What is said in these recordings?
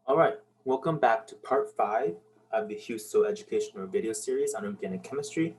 All right, welcome back to part 5 of the HUSO educational video series on organic chemistry.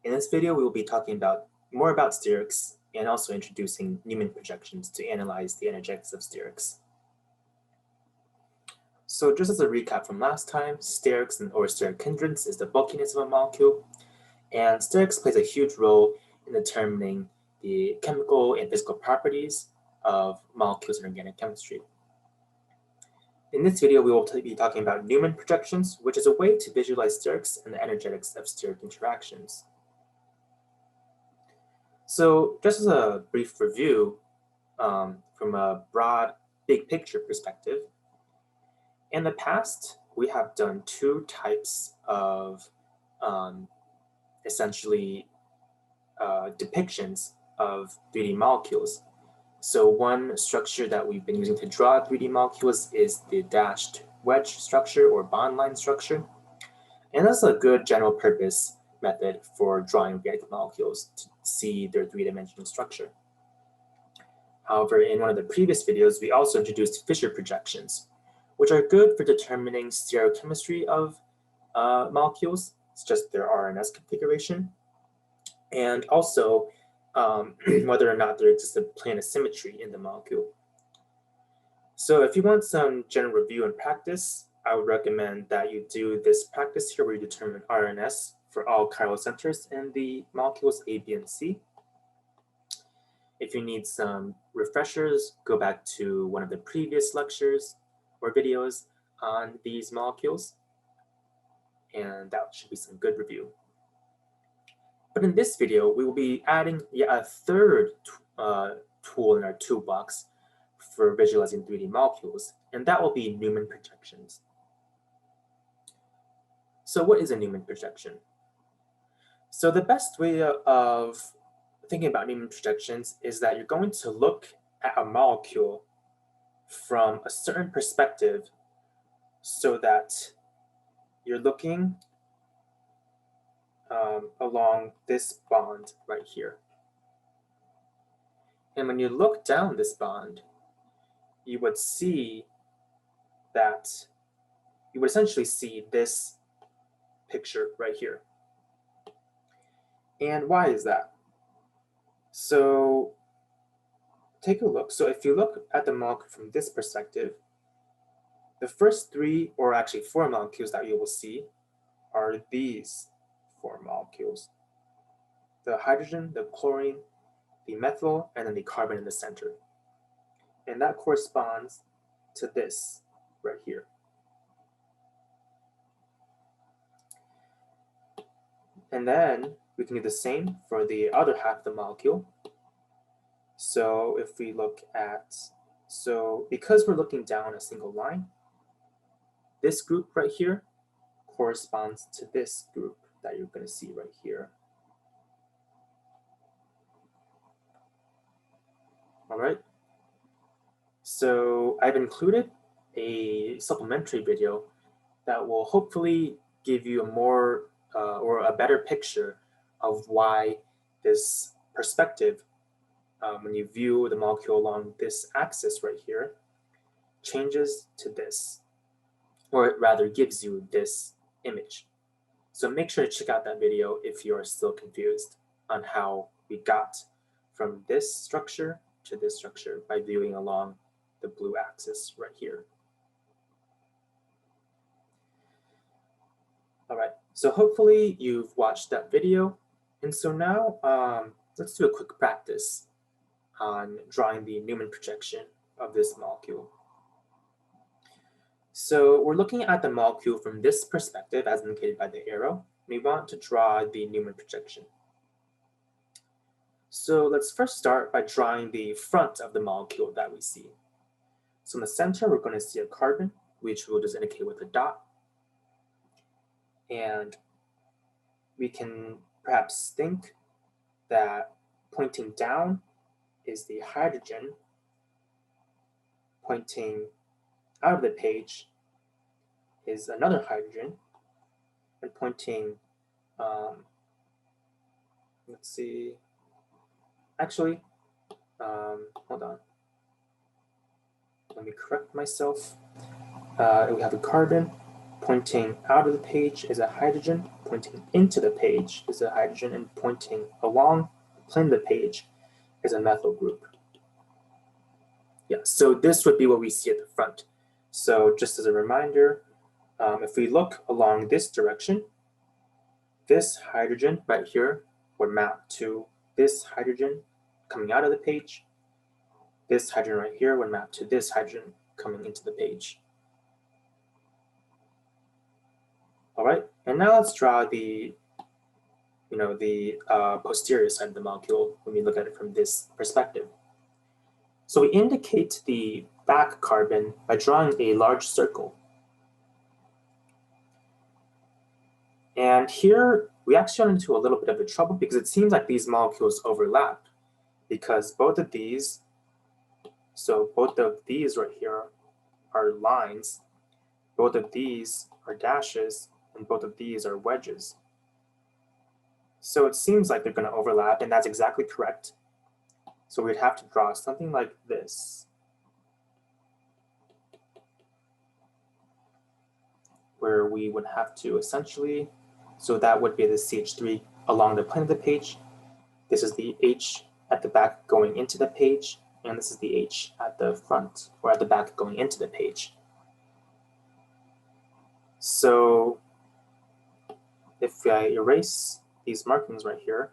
In this video, we will be talking about more about sterics and also introducing Newman projections to analyze the energetics of sterics. So just as a recap from last time, sterics or steric hindrance is the bulkiness of a molecule, and sterics plays a huge role in determining the chemical and physical properties of molecules in organic chemistry. In this video, we will be talking about Newman projections, which is a way to visualize sterics and the energetics of steric interactions. So just as a brief review from a broad, big picture perspective, in the past, we have done two types of essentially depictions of 3D molecules. So one structure that we've been using to draw 3D molecules is the dashed wedge structure or bond line structure. And that's a good general purpose method for drawing organic molecules to see their three-dimensional structure. However, in one of the previous videos, we also introduced Fischer projections, which are good for determining stereochemistry of molecules. It's just their RNS configuration, and also whether or not there exists a plane of symmetry in the molecule. So if you want some general review and practice, I would recommend that you do this practice here where you determine RNS for all chiral centers in the molecules A, B, and C. If you need some refreshers, go back to one of the previous lectures or videos on these molecules, and that should be some good review. But in this video, we will be adding yet a third tool in our toolbox for visualizing 3D molecules, and that will be Newman projections. So what is a Newman projection? So the best way of thinking about Newman projections is that you're going to look at a molecule from a certain perspective so that you're looking along this bond right here. And when you look down this bond, you would see that you would essentially see this picture right here. And why is that? So take a look. So if you look at the molecule from this perspective, the first three, or actually four molecules that you will see are these four molecules: the hydrogen, the chlorine, the methyl, and then the carbon in the center. And that corresponds to this right here. And then we can do the same for the other half of the molecule. So if we look at, so because we're looking down a single line, this group right here corresponds to this group that you're going to see right here. All right. So I've included a supplementary video that will hopefully give you a more or a better picture of why this perspective, when you view the molecule along this axis right here, changes to this, or it rather gives you this image. So make sure to check out that video if you are still confused on how we got from this structure to this structure by viewing along the blue axis right here. All right, so hopefully you've watched that video. And so now let's do a quick practice on drawing the Newman projection of this molecule. So we're looking at the molecule from this perspective as indicated by the arrow. We want to draw the Newman projection. So let's first start by drawing the front of the molecule that we see. So in the center, we're going to see a carbon, which we'll just indicate with a dot. And we can perhaps think that pointing down is the hydrogen, pointing out of the page is another hydrogen, and pointing, let's see, actually, hold on. Let me correct myself. we have a carbon. Pointing out of the page is a hydrogen. Pointing into the page is a hydrogen, and pointing along the plane of the page is a methyl group. Yeah, so this would be what we see at the front. So just as a reminder, if we look along this direction, this hydrogen right here would map to this hydrogen coming out of the page. This hydrogen right here would map to this hydrogen coming into the page. All right, and now let's draw the posterior side of the molecule when we look at it from this perspective. So we indicate the back carbon by drawing a large circle. And here we actually run into a little bit of a trouble because it seems like these molecules overlap, because both of these right here are lines, both of these are dashes, and both of these are wedges. So it seems like they're going to overlap, and that's exactly correct. So we'd have to draw something like this, where we would have to essentially, so that would be the CH3 along the plane of the page. This is the H at the back going into the page, and this is the H at the front or at the back going into the page. So if I erase these markings right here,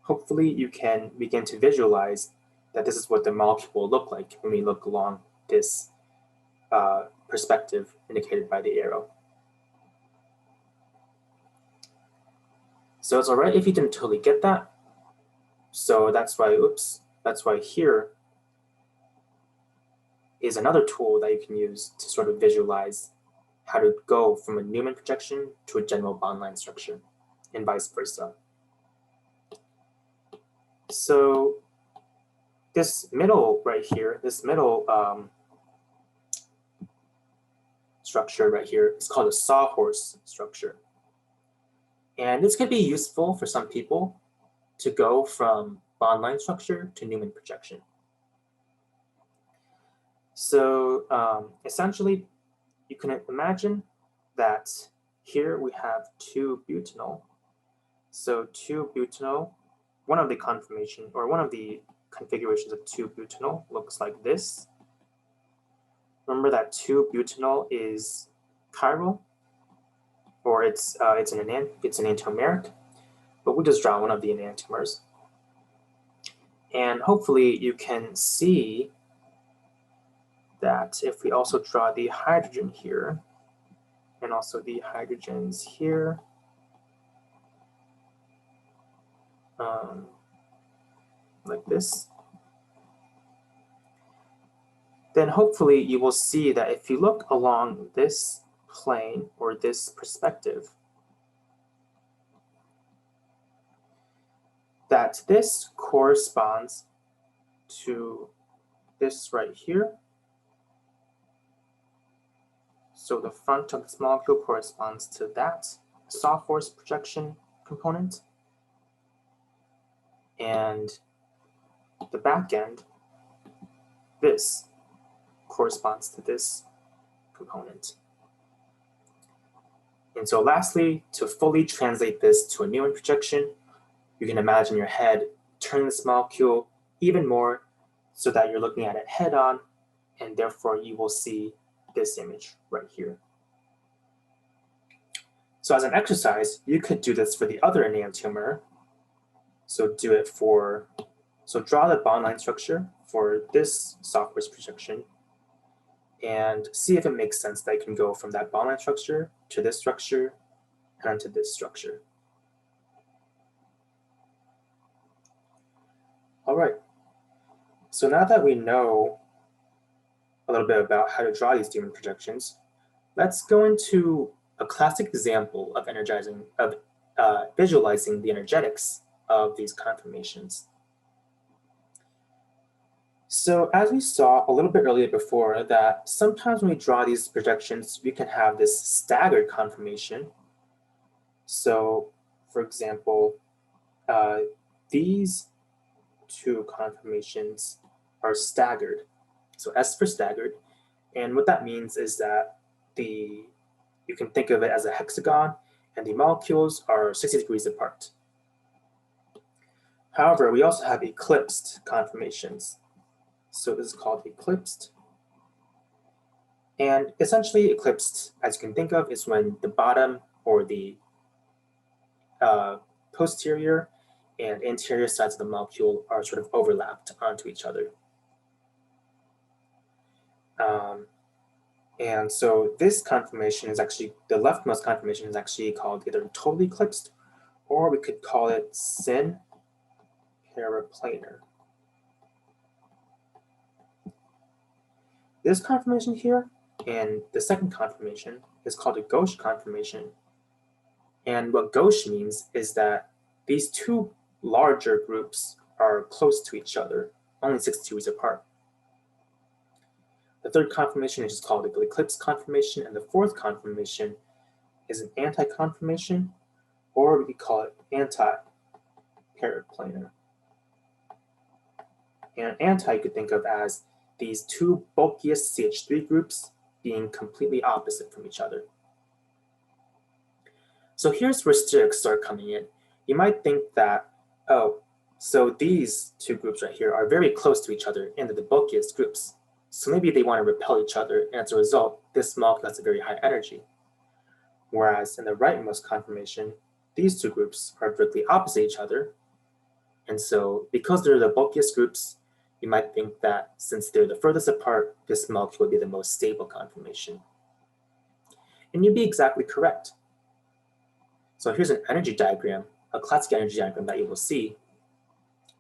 hopefully you can begin to visualize that this is what the molecule will look like when we look along this perspective indicated by the arrow. So it's all right if you didn't totally get that. So that's why here is another tool that you can use to sort of visualize how to go from a Newman projection to a general bond line structure and vice versa. So this middle right here, this middle structure right here is called a Sawhorse structure. And this could be useful for some people to go from bond line structure to Newman projection. So essentially, you can imagine that here we have 2-butanol. So 2-butanol, one of the conformation or one of the configurations of 2-butanol looks like this. Remember that 2-butanol is chiral, or it's an enantiomeric, but we'll just draw one of the enantiomers. And hopefully you can see that if we also draw the hydrogen here, and also the hydrogens here, like this, then hopefully you will see that if you look along this plane or this perspective, that this corresponds to this right here. So the front of this molecule corresponds to that Sawhorse projection component, and the back end, this corresponds to this component. And so lastly, to fully translate this to a Newman projection, you can imagine your head turning this molecule even more so that you're looking at it head on, and therefore you will see this image right here. So as an exercise, you could do this for the other enantiomer. So draw the bond line structure for this Sawhorse projection and see if it makes sense that you can go from that bond line structure to this structure and to this structure. All right, so now that we know a little bit about how to draw these Newman projections, let's go into a classic example of visualizing the energetics of these conformations. So as we saw a little bit earlier before, that sometimes when we draw these projections, we can have this staggered conformation. So for example, these two conformations are staggered. So S for staggered, And what that means is that you can think of it as a hexagon, and the molecules are 60 degrees apart. However, we also have eclipsed conformations. So this is called eclipsed. And essentially, eclipsed, as you can think of, is when the bottom or the posterior and anterior sides of the molecule are sort of overlapped onto each other. And so this conformation is actually, the leftmost conformation is actually called either totally eclipsed, or we could call it syn paraplanar. This conformation here and the second conformation is called a gauche conformation. And what gauche means is that these two larger groups are close to each other, only 60 degrees apart. The third conformation is just called the eclipse conformation, and the fourth conformation is an anti-conformation, or we could call it anti-paraplanar. And anti you could think of as these two bulkiest CH3 groups being completely opposite from each other. So here's where sterics start coming in. You might think that, oh, so these two groups right here are very close to each other and they're the bulkiest groups. So maybe they want to repel each other, and as a result, this molecule has a very high energy. Whereas in the rightmost conformation, these two groups are directly opposite each other. And so because they're the bulkiest groups, you might think that since they're the furthest apart, this molecule would be the most stable conformation. And you'd be exactly correct. So here's an energy diagram, a classic energy diagram that you will see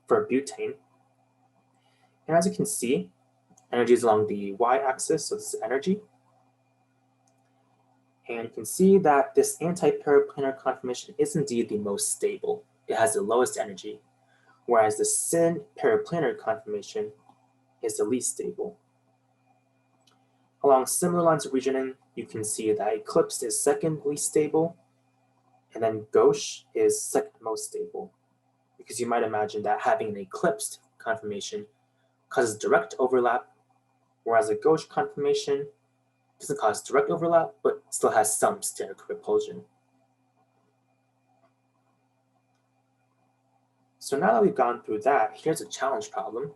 for butane. And as you can see, energy is along the y-axis, so this is energy. And you can see that this anti-paraplanar conformation is indeed the most stable. It has the lowest energy, whereas the syn paraplanar conformation is the least stable. Along similar lines of reasoning, you can see that eclipsed is second least stable, and then gauche is second most stable, because you might imagine that having an eclipsed conformation causes direct overlap, whereas a gauche conformation doesn't cause direct overlap, but still has some steric repulsion. So now that we've gone through that, here's a challenge problem.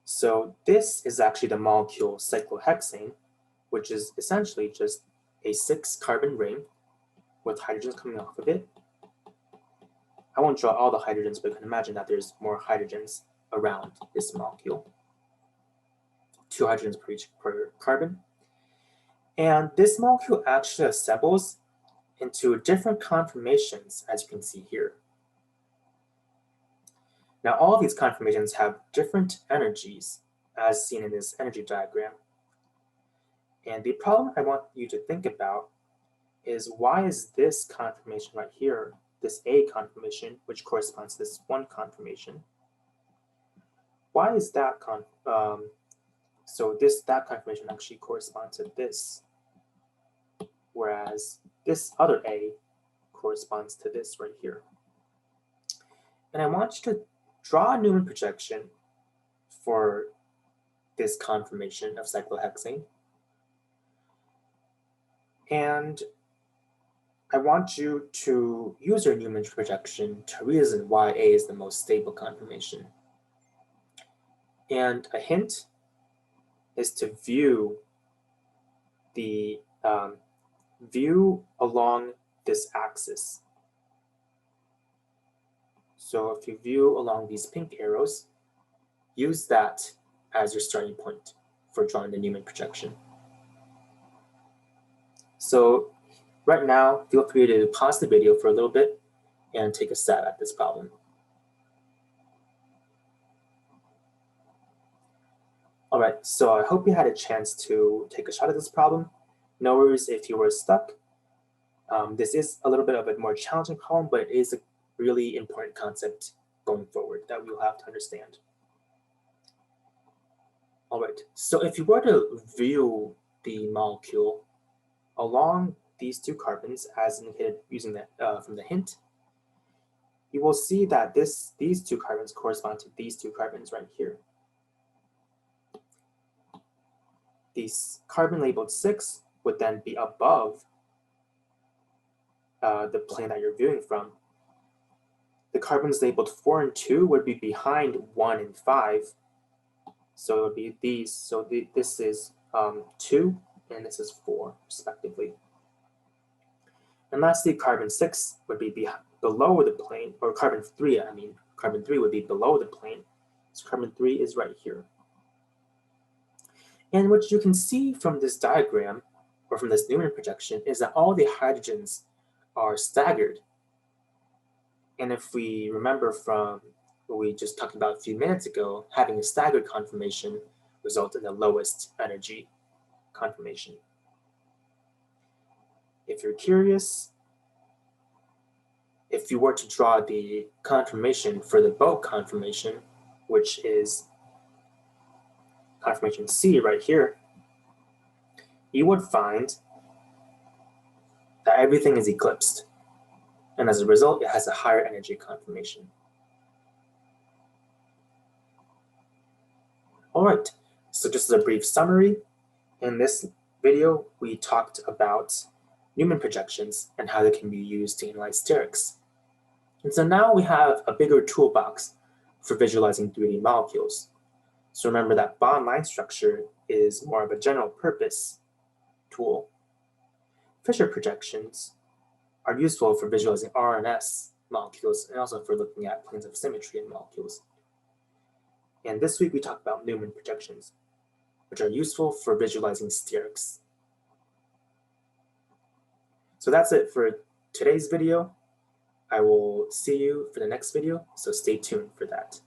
So this is actually the molecule cyclohexane, which is essentially just a 6-carbon ring with hydrogens coming off of it. I won't draw all the hydrogens, but you can imagine that there's more hydrogens around this molecule. 2 hydrogens per carbon. And this molecule actually assembles into different conformations, as you can see here. Now, all of these conformations have different energies, as seen in this energy diagram. And the problem I want you to think about is, why is this conformation right here, this A conformation, which corresponds to this 1 conformation, why is that so that conformation actually corresponds to this, whereas this other A corresponds to this right here. And I want you to draw a Newman projection for this conformation of cyclohexane. And I want you to use your Newman projection to reason why A is the most stable conformation. And a hint is to view along this axis. So if you view along these pink arrows, use that as your starting point for drawing the Newman projection. So right now, feel free to pause the video for a little bit and take a stab at this problem. All right, so I hope you had a chance to take a shot at this problem. No worries if you were stuck. This is a little bit of a more challenging problem, but it is a really important concept going forward that we'll have to understand. All right, so if you were to view the molecule along these 2 carbons, as indicated using from the hint, you will see that these 2 carbons correspond to these 2 carbons right here. This carbon labeled 6 would then be above the plane that you're viewing from. The carbons labeled 4 and 2 would be behind 1 and 5. So it would be these. So this is 2 and this is 4, respectively. And lastly, carbon 6 would be below the plane, or carbon 3, carbon 3 would be below the plane. So carbon 3 is right here. And what you can see from this diagram, or from this Newman projection, is that all the hydrogens are staggered. And if we remember from what we just talked about a few minutes ago, having a staggered conformation results in the lowest energy conformation. If you're curious, if you were to draw the conformation for the bulk conformation, which is conformation C right here, you would find that everything is eclipsed. And as a result, it has a higher energy conformation. All right, so just as a brief summary, in this video, we talked about Newman projections and how they can be used to analyze sterics. And so now we have a bigger toolbox for visualizing 3D molecules. So remember that bond line structure is more of a general purpose tool. Fisher projections are useful for visualizing RNS molecules and also for looking at planes of symmetry in molecules. And this week we talked about Newman projections, which are useful for visualizing sterics. So that's it for today's video. I will see you for the next video, so stay tuned for that.